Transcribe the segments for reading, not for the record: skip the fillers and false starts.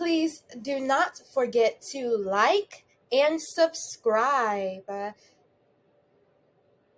please do not forget to like and subscribe.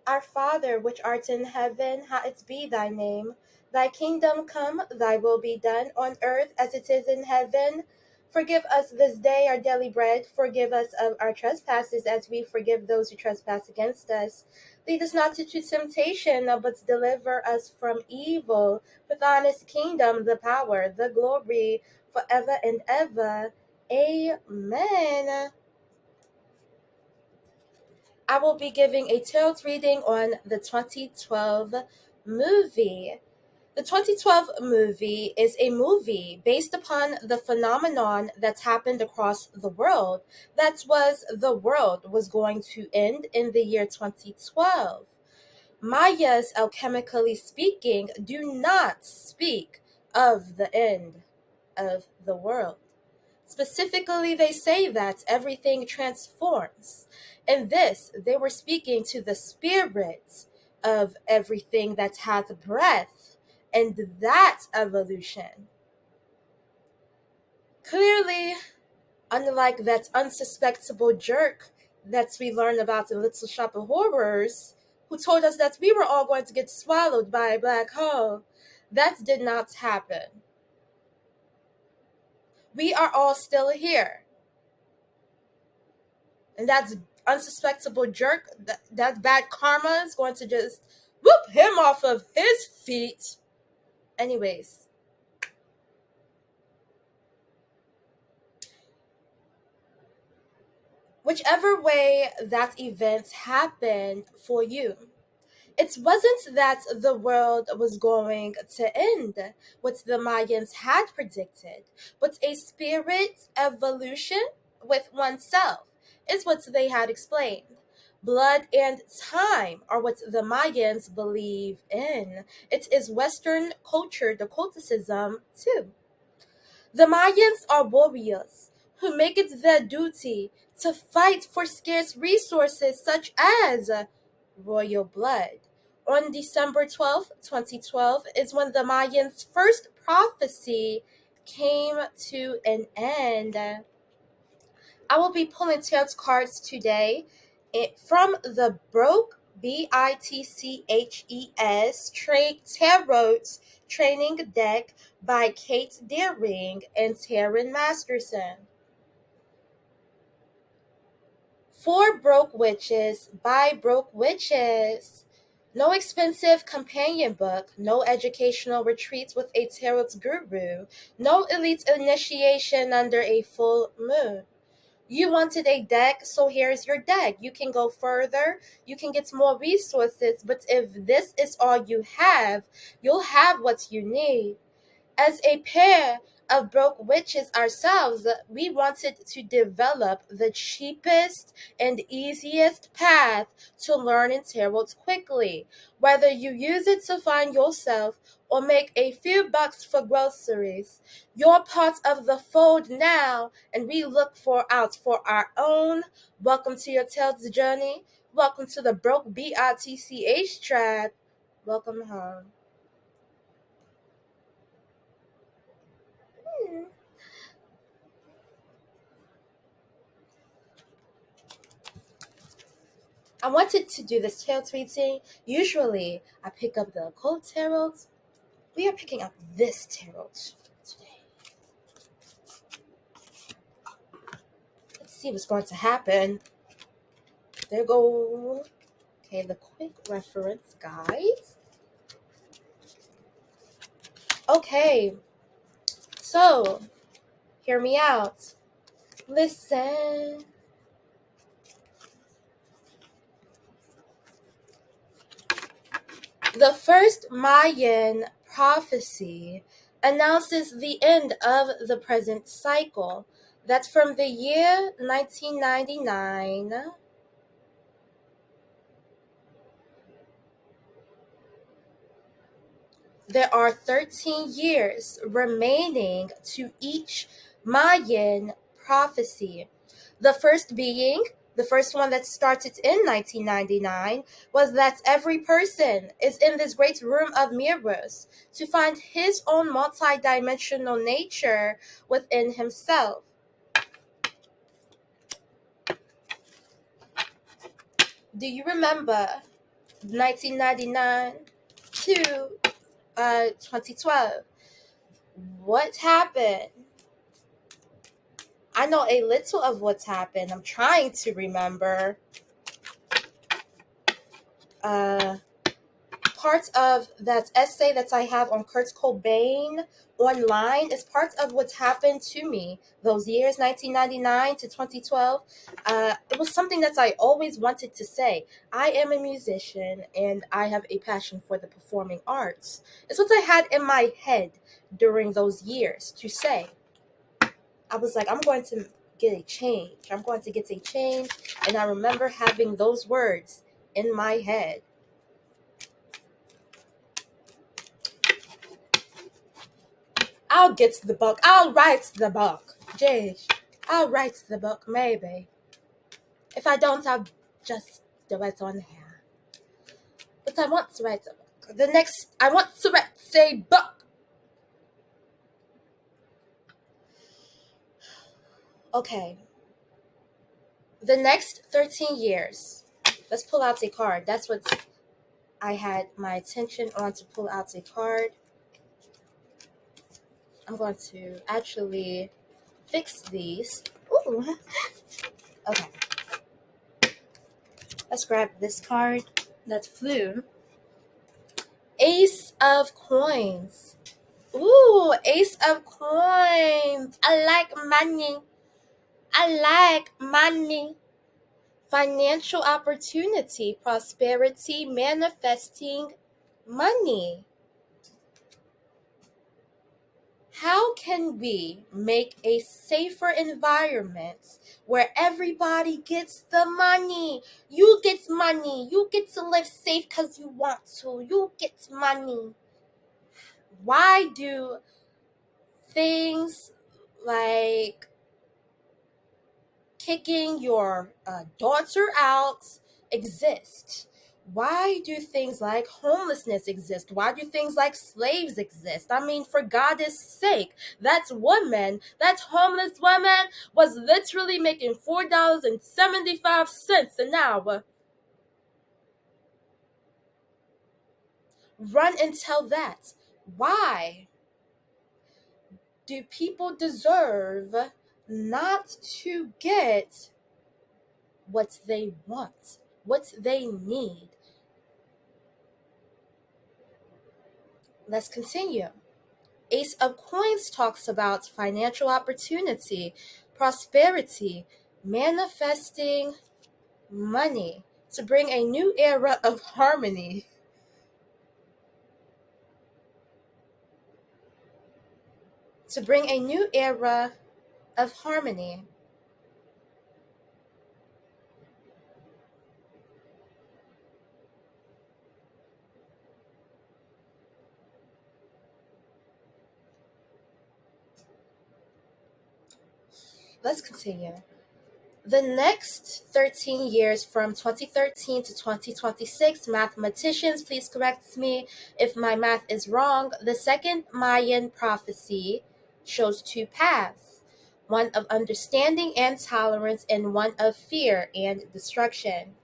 Our Father, which art in heaven, hallowed be thy name. Thy kingdom come, thy will be done on earth as it is in heaven. Forgive us this day our daily bread. Forgive us of our trespasses as we forgive those who trespass against us. Lead us not into temptation, but deliver us from evil. For thine is the kingdom, the power, the glory, forever and ever. Amen. I will be giving a tarot reading on the 2012 movie. The 2012 movie is a movie based upon the phenomenon that's happened across the world. That was the world was going to end in the year 2012. Mayas, alchemically speaking, do not speak of the end of the world. Specifically, they say that everything transforms. In this, they were speaking to the spirit of everything that hath breath, and that evolution. Clearly, unlike that unsuspectable jerk that we learned about in Little Shop of Horrors, who told us that we were all going to get swallowed by a black hole, that did not happen. We are all still here. And that unsuspectable jerk, that bad karma is going to just whoop him off of his feet. Anyways, whichever way that event happened for you, it wasn't that the world was going to end, what the Mayans had predicted, but a spirit evolution with oneself is what they had explained. Blood and time are what the Mayans believe in. It is Western culture, the occulticism, too. The Mayans are warriors who make it their duty to fight for scarce resources such as royal blood. On December 12th, 2012 is when the Mayans' first prophecy came to an end. I will be pulling tarot cards today from the Broke, Bitches, Tarot Training Deck by Kate Deering and Taryn Masterson. 4 Broke Witches by Broke Witches. No expensive companion book, no educational retreats with a tarot guru, no elite initiation under a full moon. You wanted a deck, so here's your deck. You can go further, you can get more resources, but if this is all you have, you'll have what you need. As a pair of broke witches ourselves, we wanted to develop the cheapest and easiest path to learning tarot quickly, whether you use it to find yourself or make a few bucks for groceries. You're part of the fold now, and we look out for our own. Welcome to your tarot's journey. Welcome to the Broke BITCH tribe. Welcome home. I wanted to do this tarot reading. Usually, I pick up the occult tarot. We are picking up this tarot today. Let's see what's going to happen. There go. Okay, the quick reference, guys. Okay, so hear me out. Listen. The first Mayan prophecy announces the end of the present cycle, that from the year 1999, there are 13 years remaining to each Mayan prophecy. The first being The first one that started in 1999 was that every person is in this great room of mirrors to find his own multidimensional nature within himself. Do you remember 1999 to 2012? What happened? I know a little of what's happened. I'm trying to remember. Part of that essay that I have on Kurt Cobain online is part of what's happened to me those years, 1999 to 2012. It was something that I always wanted to say. I am a musician and I have a passion for the performing arts. It's what I had in my head during those years to say. I was like, I'm going to get a change. I'm going to get a change. And I remember having those words in my head. I'll get the book. I'll write the book. Jeez. I'll write the book, maybe. If I don't, I'll just do it on here. But I want to write a book. I want to write a book. Okay. The next 13 years. Let's pull out a card. That's what I had my attention on, to pull out a card. I'm going to actually fix these. Ooh. Okay. Let's grab this card that flew. Ace of Coins. Ooh, Ace of Coins. I like money. I like money. Financial opportunity, prosperity, manifesting money. How can we make a safer environment where everybody gets the money? You get money. You get to live safe because you want to. You get money. Why do things like kicking your daughter out exist? Why do things like homelessness exist? Why do things like slaves exist? I mean, for God's sake, that homeless woman was literally making $4.75 an hour. Run and tell that. Why do people deserve not to get what they want, what they need? Let's continue. Ace of Coins talks about financial opportunity, prosperity, manifesting money to bring a new era of harmony. To bring a new era of harmony. Let's continue. The next 13 years, from 2013 to 2026, mathematicians, please correct me if my math is wrong. The second Mayan prophecy shows two paths, one of understanding and tolerance, and one of fear and destruction.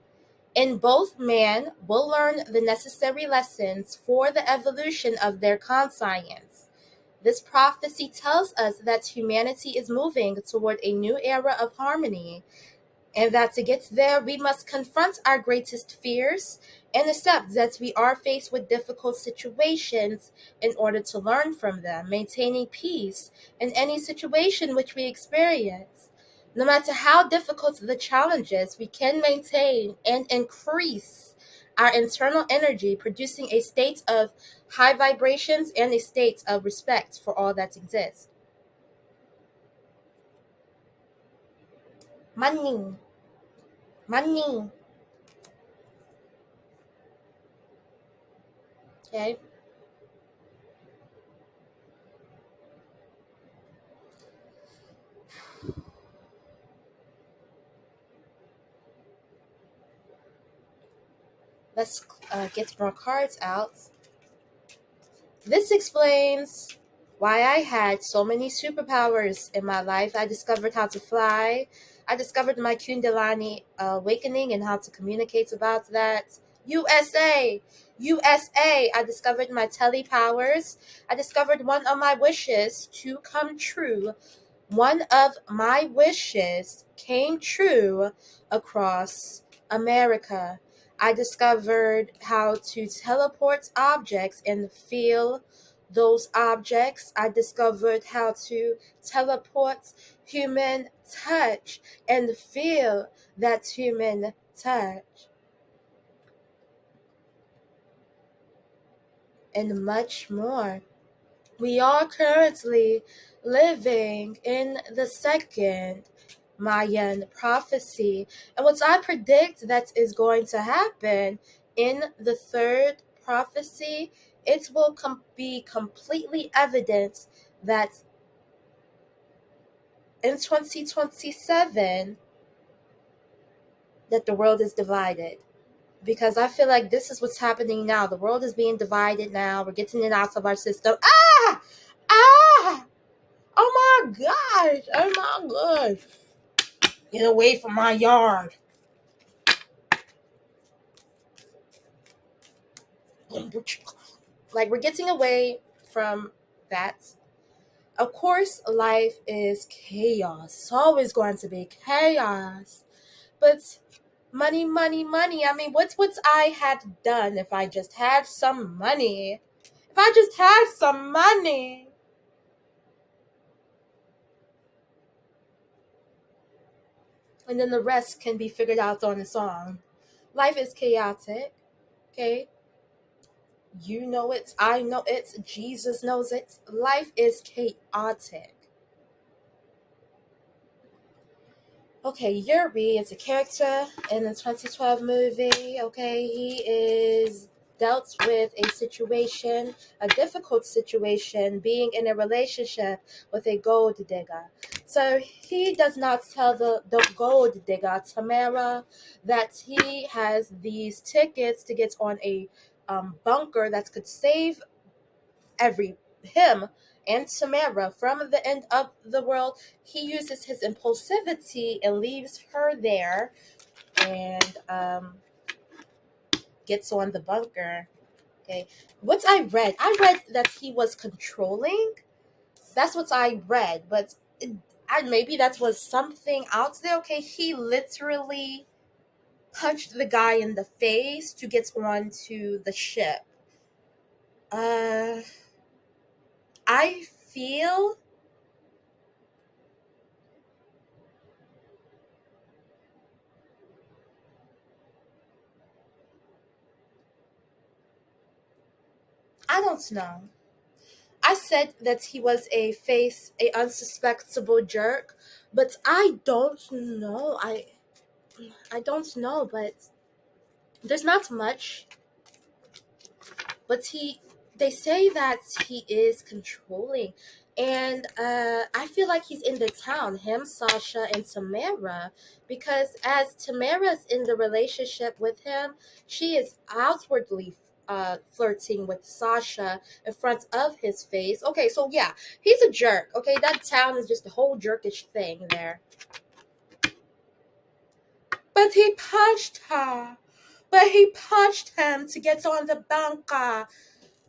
In both, man will learn the necessary lessons for the evolution of their conscience. This prophecy tells us that humanity is moving toward a new era of harmony, and that to get there, we must confront our greatest fears and accept that we are faced with difficult situations in order to learn from them, maintaining peace in any situation which we experience. No matter how difficult the challenges, we can maintain and increase our internal energy, producing a state of high vibrations and a state of respect for all that exists. Money. Money. Okay. Let's get more cards out. This explains why I had so many superpowers in my life. I discovered how to fly. I discovered my Kundalini awakening and how to communicate about that. USA! USA! I discovered my telepowers. I discovered one of my wishes to come true. One of my wishes came true across America. I discovered how to teleport objects and feel those objects. I discovered how to teleport human touch and feel that human touch. And much more. We are currently living in the second Mayan prophecy. And what I predict that is going to happen in the third prophecy, it will be completely evident that in 2027 that the world is divided. Because I feel like this is what's happening now. The world is being divided now. We're getting it out of our system. Ah! Ah! Oh my gosh! Oh my gosh! Get away from my yard. Like, we're getting away from that. Of course, life is chaos. It's always going to be chaos. But money, money, money. I mean, what's I had done if I just had some money? If I just had some money. And then the rest can be figured out on its own. Life is chaotic. Okay? You know it. I know it. Jesus knows it. Life is chaotic. Okay, Yuri is a character in the 2012 movie. Okay, he is dealt with a situation, a difficult situation, being in a relationship with a gold digger. So he does not tell the gold digger, Tamara, that he has these tickets to get on a bunker that could save him and Samara from the end of the world. He uses his impulsivity and leaves her there and gets on the bunker. Okay. What I read that he was controlling. That's what I read, but maybe that was something out there. Okay, he literally punched the guy in the face to get onto the ship. I feel I don't know. I said that he was a unsuspectable jerk, but I don't know. I don't know, but there's not much. But they say that he is controlling, and I feel like he's in the town. Him, Sasha, and Tamara, because as Tamara's in the relationship with him, she is outwardly flirting with Sasha in front of his face. Okay, so yeah, he's a jerk. Okay, that town is just a whole jerkish thing there. But he punched her. But he punched him to get on the banca.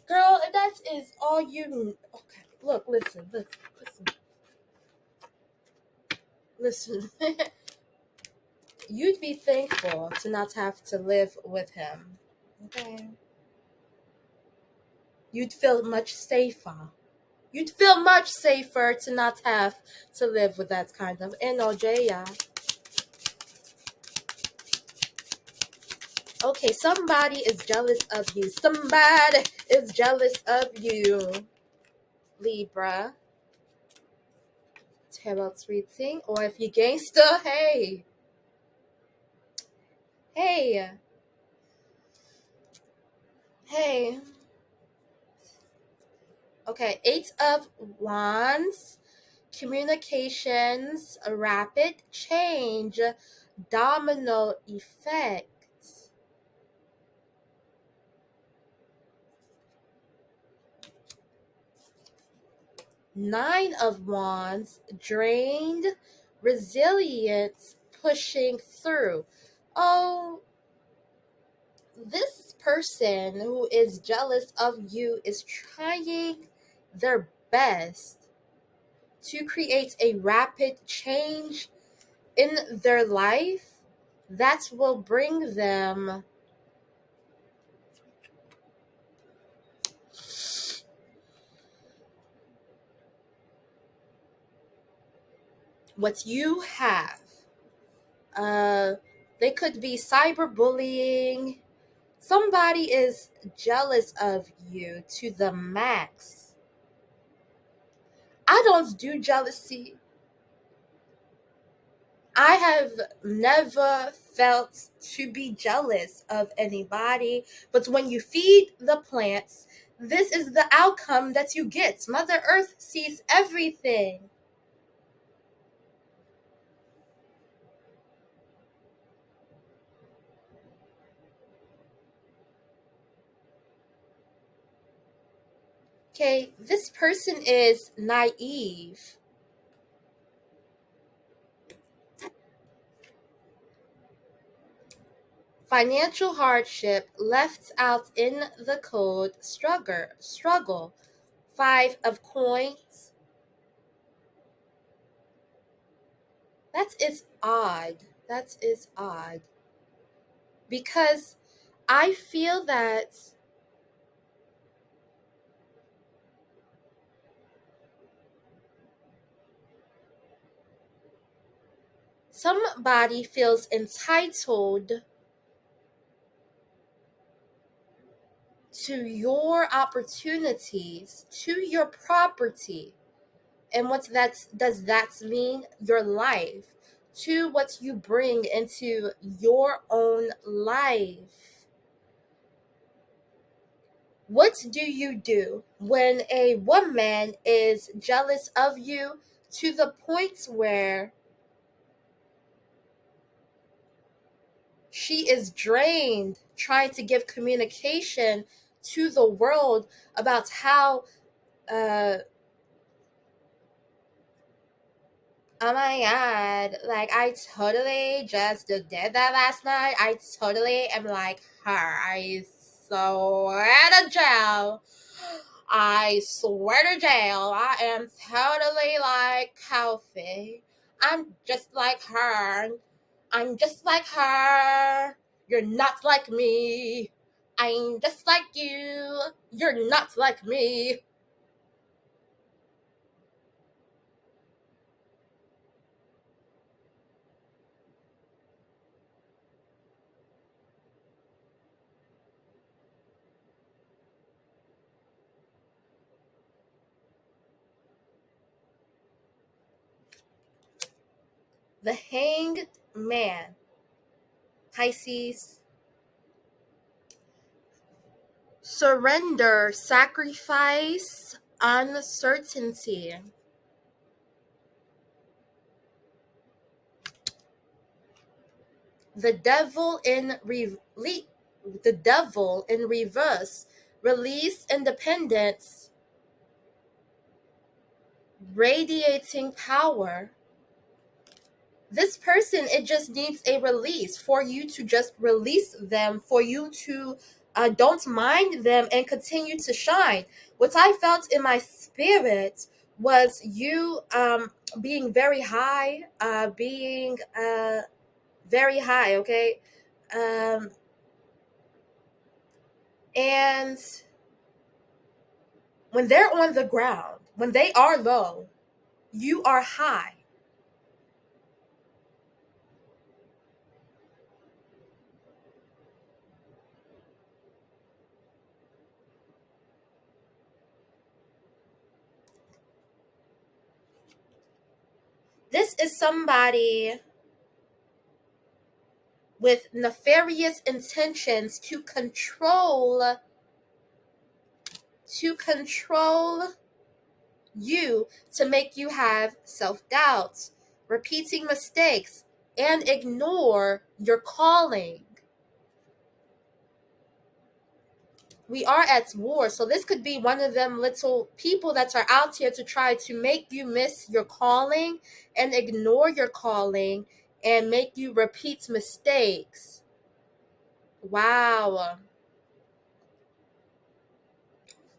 Girl, that is all you need. Okay, look, listen. You'd be thankful to not have to live with him. Okay? You'd feel much safer. You'd feel much safer to not have to live with that kind of NOJ. Okay, somebody is jealous of you. Somebody is jealous of you. Libra. Tarot reading. Or if you gangster, hey. Hey. Hey. Okay, Eight of Wands, communications, rapid change, domino effect. Nine of Wands, drained, resilience, pushing through. Oh, this person who is jealous of you is trying their best to create a rapid change in their life that will bring them what you have. Uh, they could be cyberbullying. Somebody is jealous of you to the max. I don't do jealousy. I have never felt to be jealous of anybody, but when you feed the plants, this is the outcome that you get. Mother Earth sees everything. Okay, this person is naive. Financial hardship left out in the code, struggle. Five of coins. That is odd. That is odd. Because I feel that somebody feels entitled to your opportunities, to your property. And what that does that mean? Your life, to what you bring into your own life. What do you do when a woman is jealous of you to the point where she is drained trying to give communication to the world about how uh oh my god, like I totally just did that last night. I totally am like her. I swear to jail. I swear to jail. I am totally like Kofi. I'm just like her. I'm just like her. You're not like me. I'm just like you. You're not like me. The Hanged Man. Pisces. Surrender, sacrifice, uncertainty. The devil in the devil in reverse. Release, independence, radiating power. This person, it just needs a release for you to just release them, for you to don't mind them and continue to shine. What I felt in my spirit was you being very high, being very high, okay? Um, and when they're on the ground, when they are low, you are high. This is somebody with nefarious intentions to control you, to make you have self-doubts, repeating mistakes, and ignore your calling. we are at war. So this could be one of them little people that are out here to try to make you miss your calling and ignore your calling and make you repeat mistakes. Wow.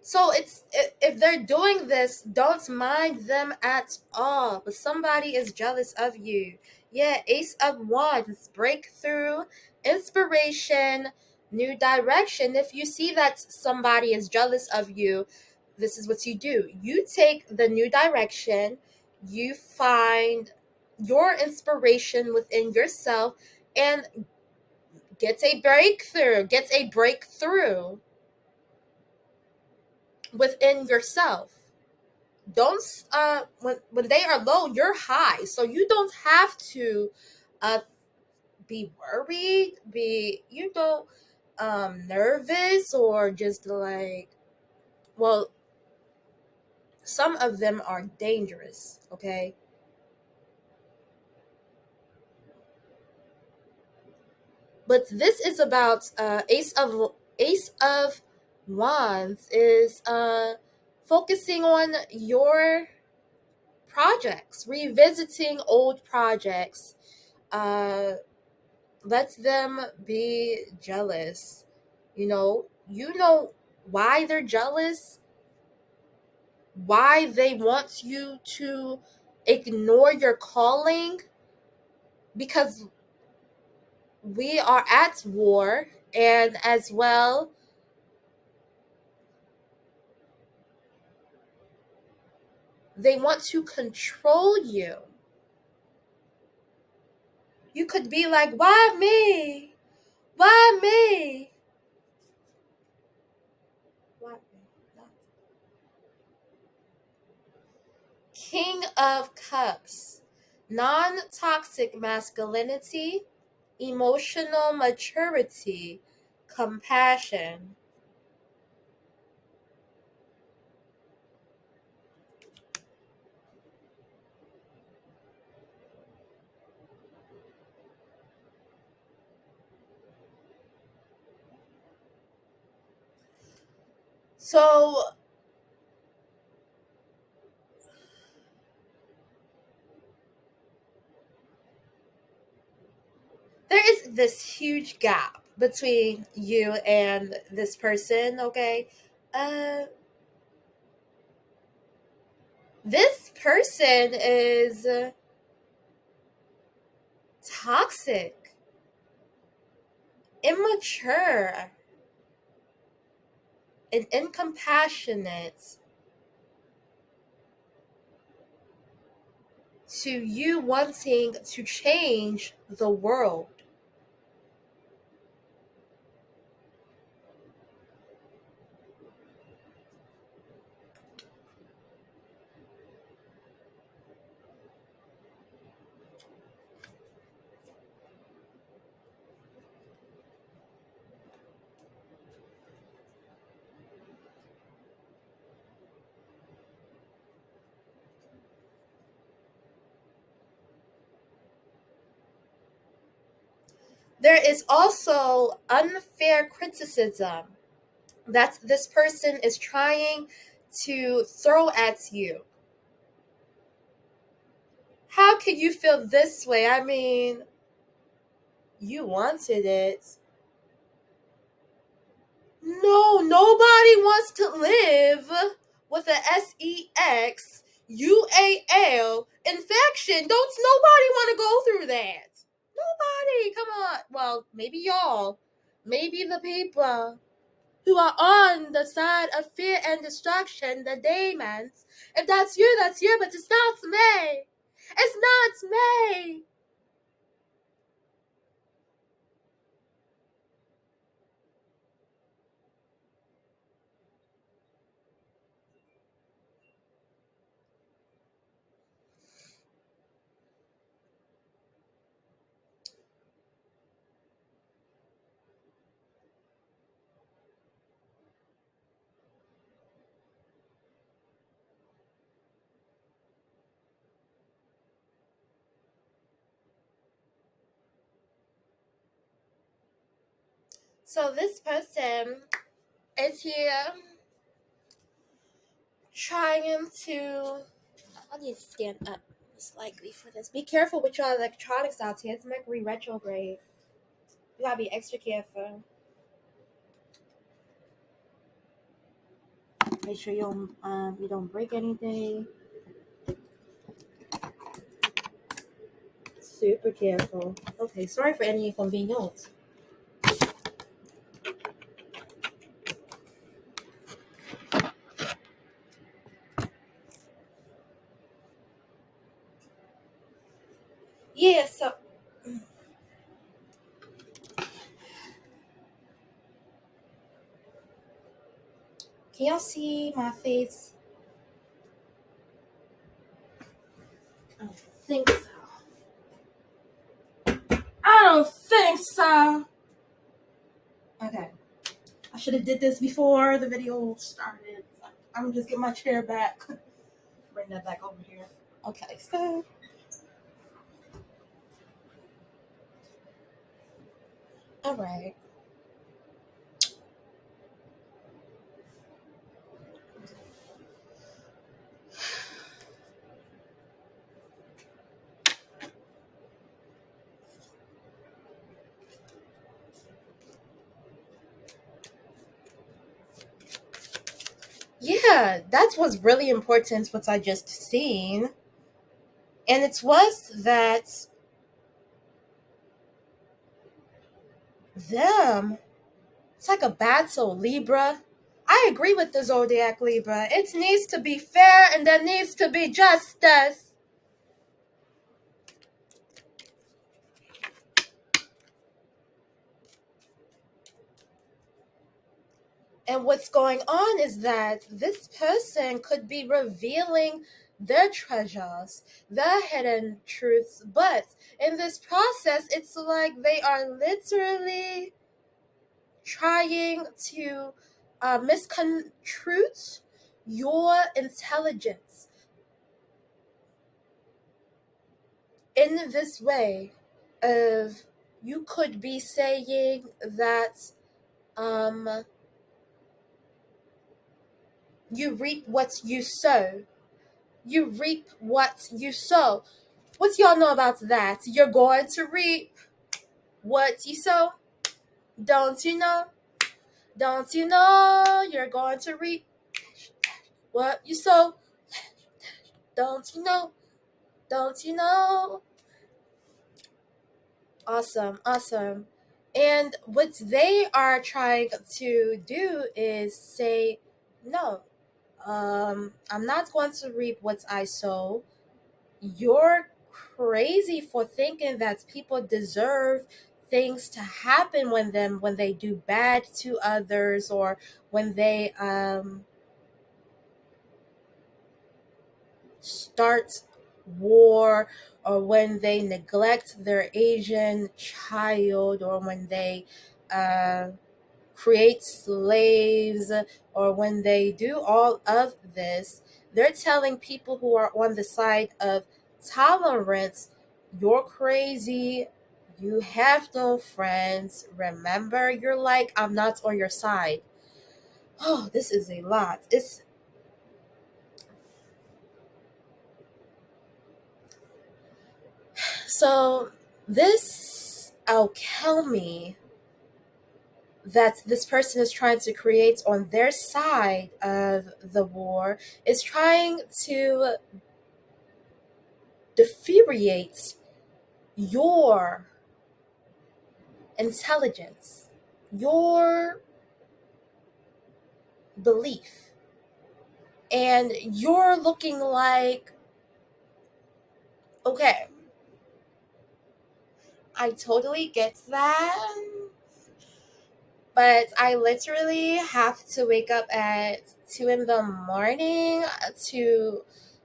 So it's, if they're doing this, don't mind them at all. But somebody is jealous of you. Yeah, Ace of Wands, breakthrough, inspiration, new direction. If you see that somebody is jealous of you, this is what you do. You take the new direction, you find your inspiration within yourself, and get a breakthrough within yourself. Don't when they are low, you're high, so you don't have to uh be worried, be, nervous, or just like, well, some of them are dangerous, okay? But this is about Ace of Wands is focusing on your projects, revisiting old projects. Let them be jealous. You know why they're jealous, why they want you to ignore your calling, because we are at war, and as well, they want to control you. You could be like, why me? Why me? Why me? King of Cups, non-toxic masculinity, emotional maturity, compassion. So there is this huge gap between you and this person, okay? Uh, this person is toxic, immature, and incompassionate to you wanting to change the world. There is also unfair criticism that this person is trying to throw at you. How can you feel this way? I mean, you wanted it. No, nobody wants to live with a SEXUAL infection. Don't nobody want to go through that. Nobody. Come on. Well, maybe y'all. Maybe the people who are on the side of fear and destruction, the demons. If that's you, that's you, but it's not me. It's not me. So this person is here trying to. I need to stand up slightly for this. Be careful with your electronics out here. It's Mercury retrograde. You gotta be extra careful. Make sure you don't break anything. Super careful. Okay, sorry for any inconvenience. Yeah, so can y'all see my face? I don't think so. I don't think so. Okay. I should have did this before the video started. I'm gonna just get my chair back. Bring that back over here. Okay, so all right. Yeah, that was really important what I just seen. And it was that them. It's like a battle, Libra. I agree with the Zodiac Libra. It needs to be fair and there needs to be justice. And what's going on is that this person could be revealing their treasures, their hidden truths, but in this process, it's like they are literally trying to misconstrue your intelligence in this way of you could be saying that um, you reap what you sow. You reap what you sow. What y'all know about that? You're going to reap what you sow. Don't you know? Don't you know you're going to reap what you sow? Don't you know? Don't you know? Awesome, awesome. And what they are trying to do is say, no, I'm not going to reap what I sow. You're crazy for thinking that people deserve things to happen when they do bad to others, or when they start war, or when they neglect their Asian child, or when they uh, create slaves, or when they do all of this. They're telling people who are on the side of tolerance, you're crazy. You have no friends. Remember, you're like, I'm not on your side. Oh, this is a lot. It's so this alchemy that this person is trying to create on their side of the war is trying to defuriate your intelligence, your belief. And you're looking like, okay, I totally get that. But I literally have to wake up at 2 in the morning to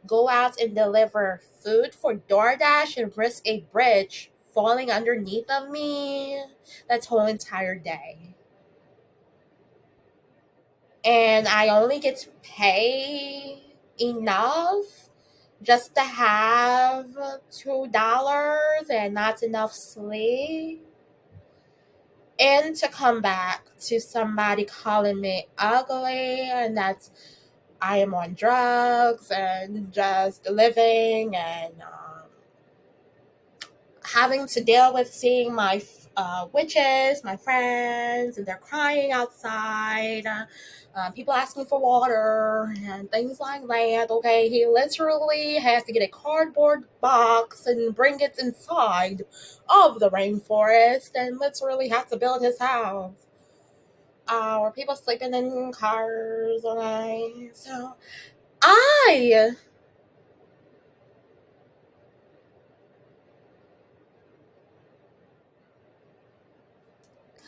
go out and deliver food for DoorDash and risk a bridge falling underneath of me that whole entire day. And I only get to pay enough just to have $2 and not enough sleep. And to come back to somebody calling me ugly and that's I am on drugs and just living and having to deal with seeing my witches, my friends, and they're crying outside. People asking for water and things like that. Okay, he literally has to get a cardboard box and bring it inside of the rainforest and literally have to build his house. Or people sleeping in cars. Okay, so I.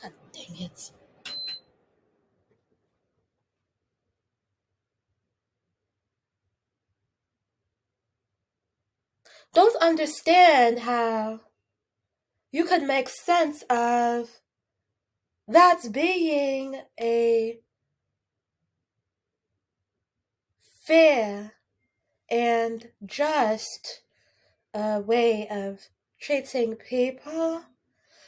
God dang it. Don't understand how you could make sense of that's being a fair and just way of treating people.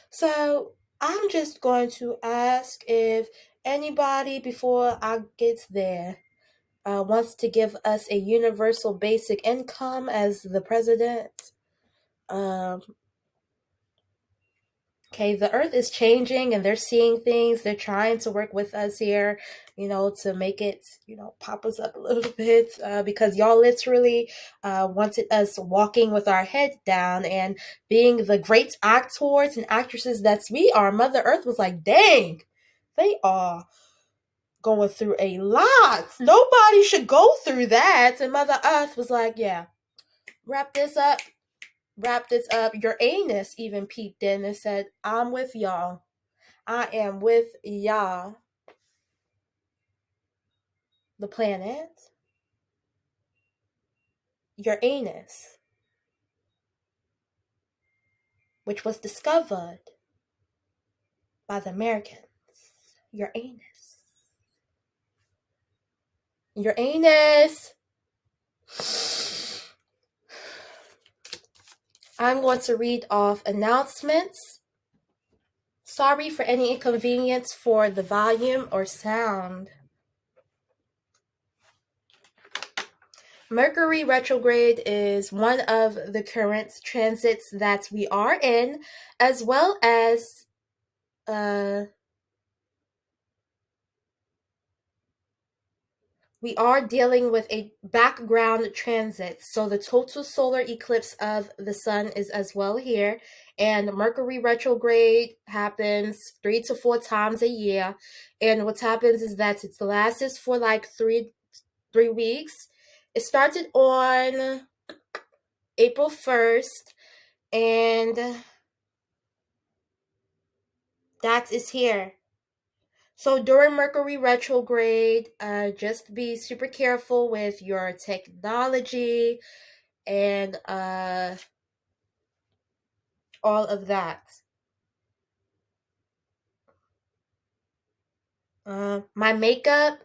So I'm just going to ask if anybody before I get there wants to give us a universal basic income as the president. Um, Okay, the earth is changing and they're seeing things. They're trying to work with us here, to make it, pop us up a little bit because y'all literally wanted us walking with our head down and being the great actors and actresses that we are. Mother Earth was like, dang, they are going through a lot. Nobody should go through that. And Mother Earth was like, yeah, wrap this up. Wrap this up. Your anus even peeped in and said, I'm with y'all. I am with y'all. The planet, Uranus, which was discovered by the Americans. Uranus. Uranus. I'm going to read off announcements. Sorry for any inconvenience for the volume or sound. Mercury retrograde is one of the current transits that we are in, as well as we are dealing with a background transit. So the total solar eclipse of the sun is as well here. And Mercury retrograde happens 3 to 4 times a year. And what happens is that it lasts for like three weeks. It started on April 1st. And that is here. So during Mercury retrograde, just be super careful with your technology and all of that. My makeup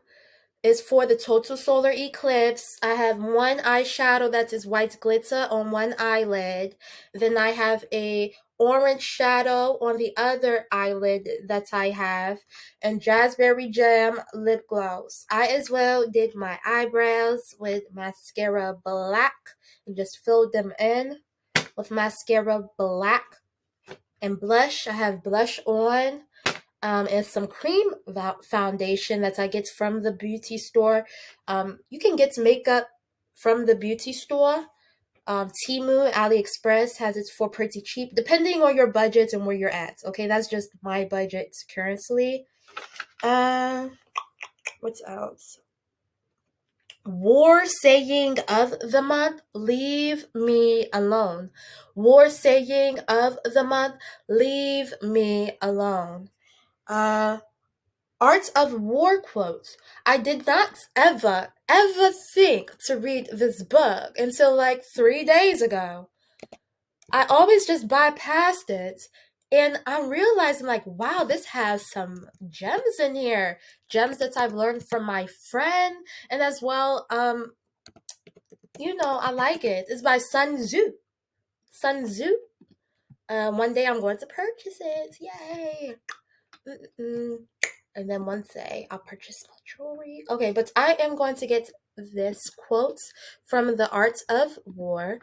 is for the total solar eclipse. I have one eyeshadow that is white glitter on one eyelid. Then I have a orange shadow on the other eyelid that I have, and Jazzberry Jam lip gloss. I as well did my eyebrows with mascara black and just filled them in with mascara black. And blush, I have blush on. And some cream foundation that I get from the beauty store. You can get makeup from the beauty store. Temu, AliExpress has it for pretty cheap, depending on your budget and where you're at. Okay, that's just my budget currently. What else? War saying of the month, leave me alone. War saying of the month, leave me alone. Art of War quotes. I did not ever think to read this book until like 3 days ago. I always just bypassed it. And I'm realizing, like, wow, this has some gems in here. Gems that I've learned from my friend. And as well, I like it. It's by Sun Tzu. Sun Tzu. One day I'm going to purchase it. Yay. And then one day I'll purchase my jewelry. Okay, but I am going to get this quote from The Art of War.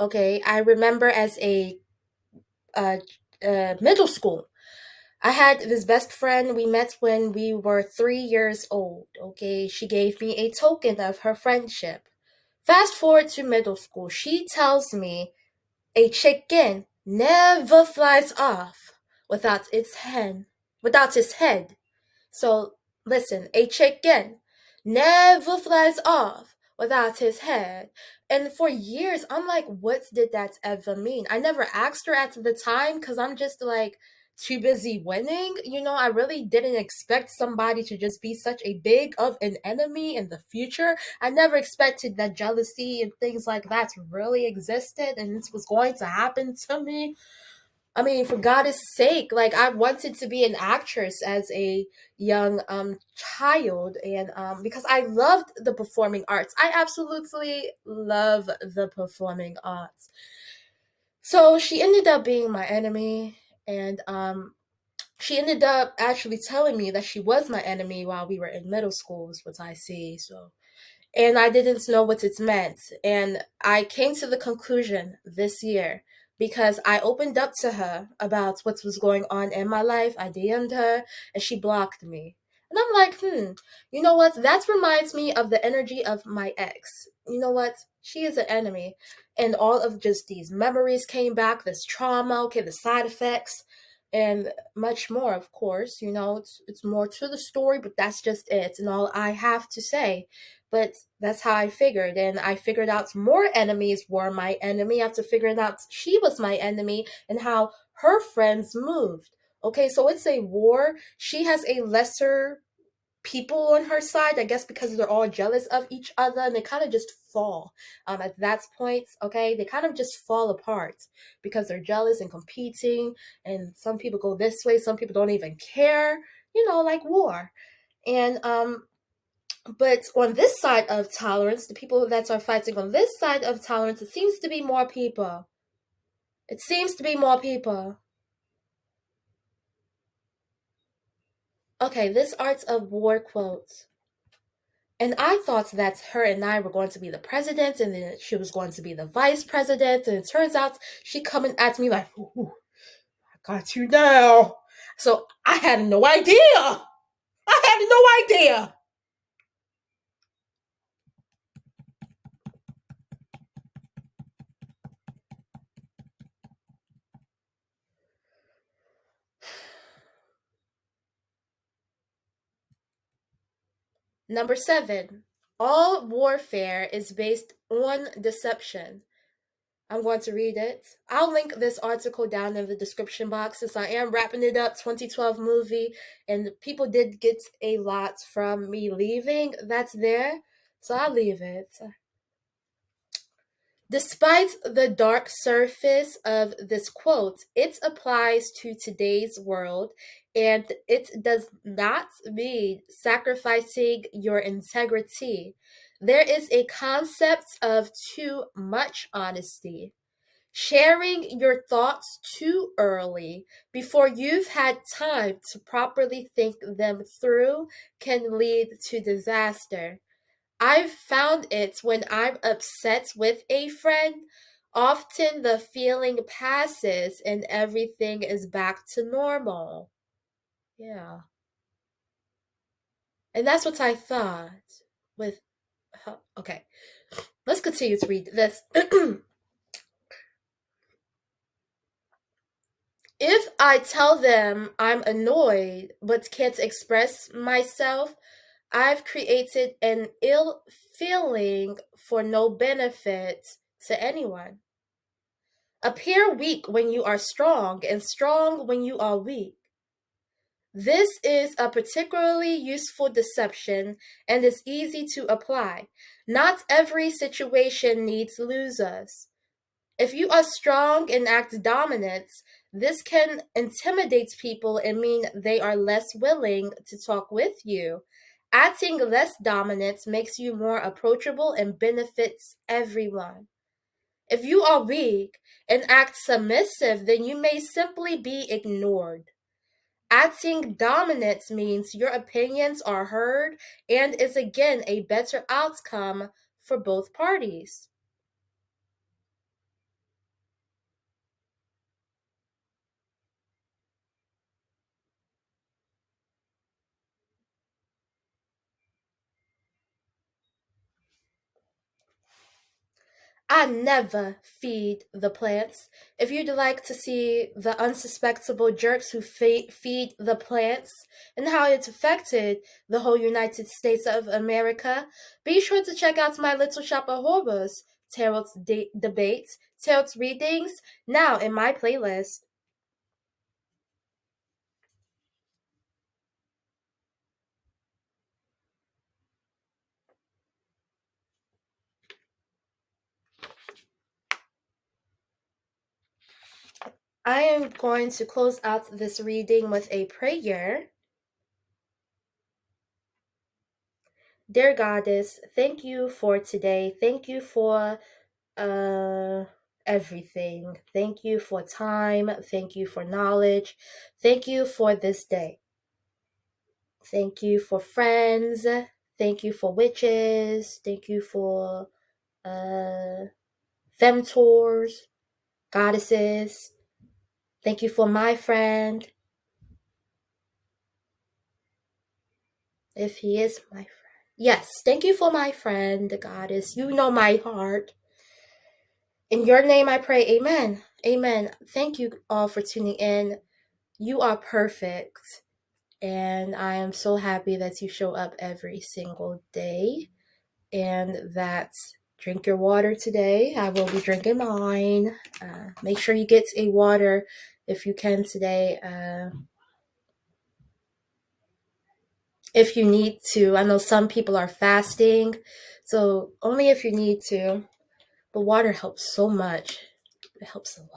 Okay, I remember as a uh, middle school, I had this best friend. We met when we were 3 years old. Okay, she gave me a token of her friendship. Fast forward to middle school, she tells me a chicken never flies off without its hen, without its head. So listen, a chicken never flies off without his head. And for years, I'm like, what did that ever mean? I never asked her at the time because I'm just like too busy winning. I really didn't expect somebody to just be such a big of an enemy in the future. I never expected that jealousy and things like that really existed and this was going to happen to me. I mean, for God's sake, like I wanted to be an actress as a young child, and because I loved the performing arts. I absolutely love the performing arts. So she ended up being my enemy, and she ended up actually telling me that she was my enemy while we were in middle school, is what I see. So and I didn't know what it meant. And I came to the conclusion this year because I opened up to her about what was going on in my life. I DM'd her and she blocked me. And I'm like, you know what? That reminds me of the energy of my ex. You know what? She is an enemy. And all of just these memories came back, this trauma, okay, the side effects, and much more, of course. It's more to the story, but that's just it and all I have to say. But that's how I figured. And I figured out more enemies were my enemy after figuring out she was my enemy and how her friends moved. Okay, so it's a war. She has a lesser people on her side, I guess because they're all jealous of each other and they kind of just fall at that point. Okay, they kind of just fall apart because they're jealous and competing, and some people go this way, some people don't even care, like war. And but on this side of tolerance, the people that are fighting on this side of tolerance, it seems to be more people. It seems to be more people. Okay, this Arts of War quote. And I thought that her and I were going to be the president, and then she was going to be the vice president. And it turns out she coming at me like, ooh, I got you now. So I had no idea. I had no idea. Number 7. All warfare is based on deception. I'm going to read it. I'll link this article down in the description box since I am wrapping it up. 2012 movie, and people did get a lot from me leaving. That's there, so I'll leave it. Despite the dark surface of this quote, it applies to today's world and it does not mean sacrificing your integrity. There is a concept of too much honesty. Sharing your thoughts too early before you've had time to properly think them through can lead to disaster. I've found it when I'm upset with a friend. Often the feeling passes and everything is back to normal. Yeah. And that's what I thought with. Okay. Let's continue to read this. If I tell them I'm annoyed but can't express myself, I've created an ill feeling for no benefit to anyone. Appear weak when you are strong, and strong when you are weak. This is a particularly useful deception and is easy to apply. Not every situation needs losers. If you are strong and act dominant, this can intimidate people and mean they are less willing to talk with you. Acting less dominant makes you more approachable and benefits everyone. If you are weak and act submissive, then you may simply be ignored. Acting dominance means your opinions are heard and is again a better outcome for both parties. I never feed the plants. If you'd like to see the unsuspectable jerks who feed the plants and how it's affected the whole United States of America, be sure to check out my Little Shop of Horrors, Tarot's debates, Tarot's readings, now in my playlist. I am going to close out this reading with a prayer. Dear Goddess, thank you for today. Thank you for uh everything. Thank you for time. Thank you for knowledge. Thank you for this day. Thank you for friends. Thank you for witches. Thank you for uh femtors, goddesses. Thank you for my friend, if he is my friend. Yes, thank you for my friend, the goddess. You know my heart. In your name I pray, amen. Amen. Thank you all for tuning in. You are perfect. And I am so happy that you show up every single day. And that drink your water today. I will be drinking mine. Make sure you get a water if you can today. If you need to. I know some people are fasting, so only if you need to. But water helps so much. It helps a lot.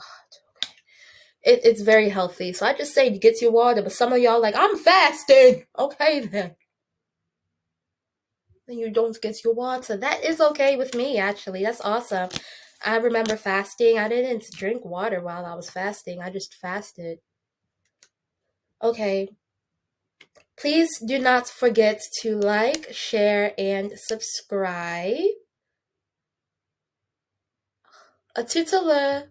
It's very healthy. So I just say get your water, but some of y'all like, I'm fasting. Okay then. Then you don't get your water. That is okay with me, actually. That's awesome. I remember fasting. I didn't drink water while I was fasting. I just fasted. Okay. Please do not forget to like, share, and subscribe. A tutela.